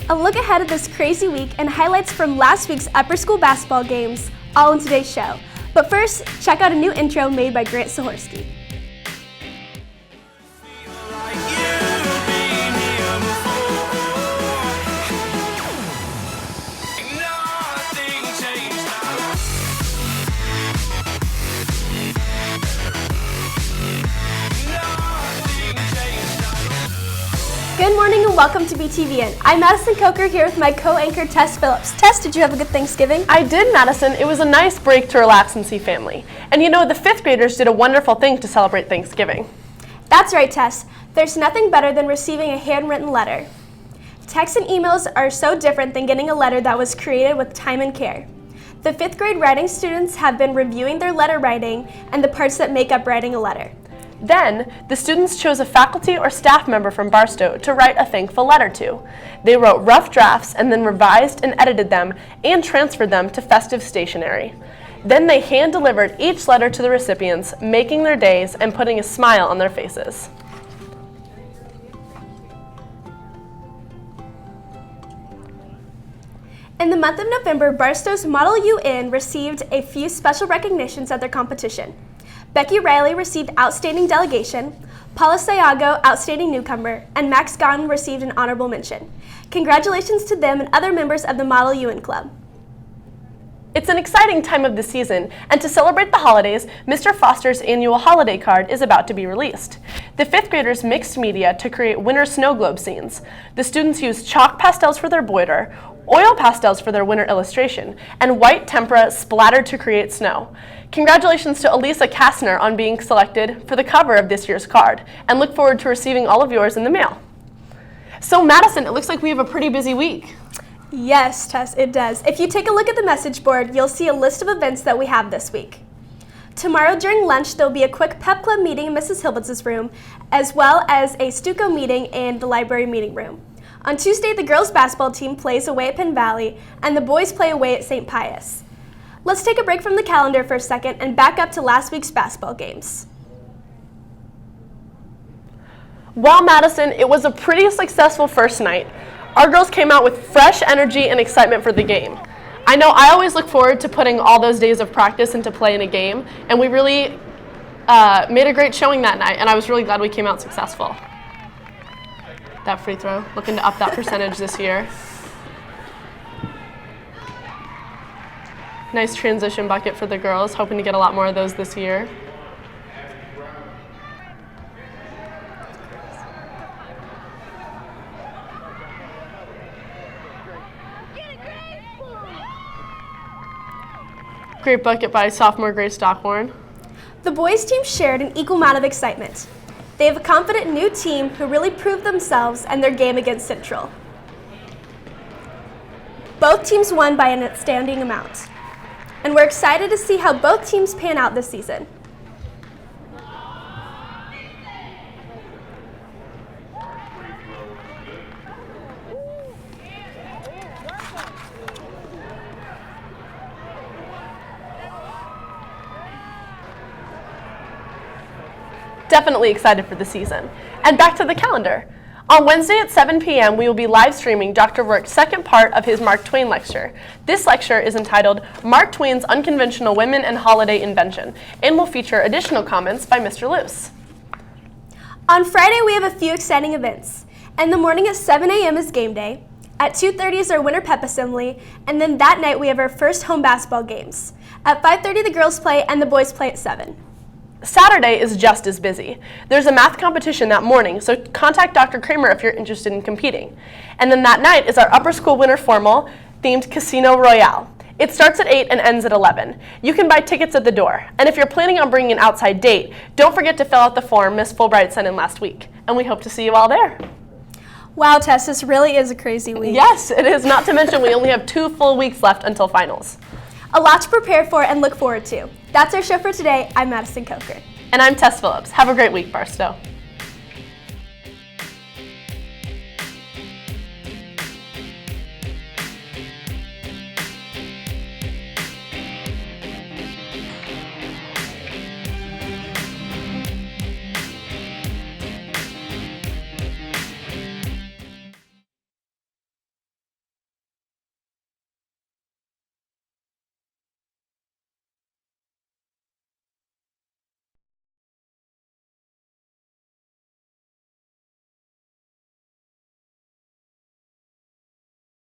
A look ahead of this crazy week and highlights from last week's upper school basketball games, all in today's show. But first, check out a new intro made by Grant Sahorsky. Good morning and welcome to BTVN. I'm Madison Coker here with my co-anchor Tess Phillips. Tess, did you have a good Thanksgiving? I did, Madison. It was a nice break to relax and see family. And you know, the 5th graders did a wonderful thing to celebrate Thanksgiving. That's right, Tess. There's nothing better than receiving a handwritten letter. Texts and emails are so different than getting a letter that was created with time and care. The 5th grade writing students have been reviewing their letter writing and the parts that make up writing a letter. Then, the students chose a faculty or staff member from Barstow to write a thankful letter to. They wrote rough drafts and then revised and edited them and transferred them to festive stationery. Then they hand-delivered each letter to the recipients, making their days and putting a smile on their faces. In the month of November, Barstow's Model UN received a few special recognitions at their competition. Becky Riley received Outstanding Delegation, Paula Sayago, Outstanding Newcomer, and Max Gautin received an honorable mention. Congratulations to them and other members of the Model UN Club. It's an exciting time of the season, and to celebrate the holidays, Mr. Foster's annual holiday card is about to be released. The 5th graders mixed media to create winter snow globe scenes. The students used chalk pastels for their border, oil pastels for their winter illustration, and white tempera splattered to create snow. Congratulations to Elisa Kastner on being selected for the cover of this year's card, and look forward to receiving all of yours in the mail. So Madison, it looks like we have a pretty busy week. Yes, Tess, it does. If you take a look at the message board, you'll see a list of events that we have this week. Tomorrow during lunch, there'll be a quick pep club meeting in Mrs. Hilbitz's room, as well as a Stuco meeting in the library meeting room. On Tuesday, the girls' basketball team plays away at Penn Valley, and the boys play away at St. Pius. Let's take a break from the calendar for a second and back up to last week's basketball games. Well, Madison, it was a pretty successful first night. Our girls came out with fresh energy and excitement for the game. I know I always look forward to putting all those days of practice into play in a game, and we really made a great showing that night, and I was really glad we came out successful. That free throw, looking to up that percentage this year. Nice transition bucket for the girls, hoping to get a lot more of those this year. Great bucket by sophomore Grace Stockhorn. The boys' team shared an equal amount of excitement. They have a confident new team who really proved themselves in their game against Central. Both teams won by an outstanding amount, and we're excited to see how both teams pan out this season. Definitely excited for the season. And back to the calendar. On Wednesday at 7 p.m., we will be live streaming Dr. Rourke's second part of his Mark Twain lecture. This lecture is entitled Mark Twain's Unconventional Women and Holiday Invention, and will feature additional comments by Mr. Luce. On Friday, we have a few exciting events. In the morning at 7 a.m. is game day. At 2:30 is our winter pep assembly, and then that night we have our first home basketball games. At 5:30 the girls play and the boys play at 7. Saturday is just as busy. There's a math competition that morning, so contact Dr. Kramer if you're interested in competing. And then that night is our upper school winter formal themed Casino Royale. It starts at 8 and ends at 11. You can buy tickets at the door. And if you're planning on bringing an outside date, don't forget to fill out the form Miss Fulbright sent in last week. And we hope to see you all there. Wow, Tess, this really is a crazy week. Yes, it is. Not to mention we only have 2 full weeks left until finals. A lot to prepare for and look forward to. That's our show for today. I'm Madison Coker. And I'm Tess Phillips. Have a great week, Barstow.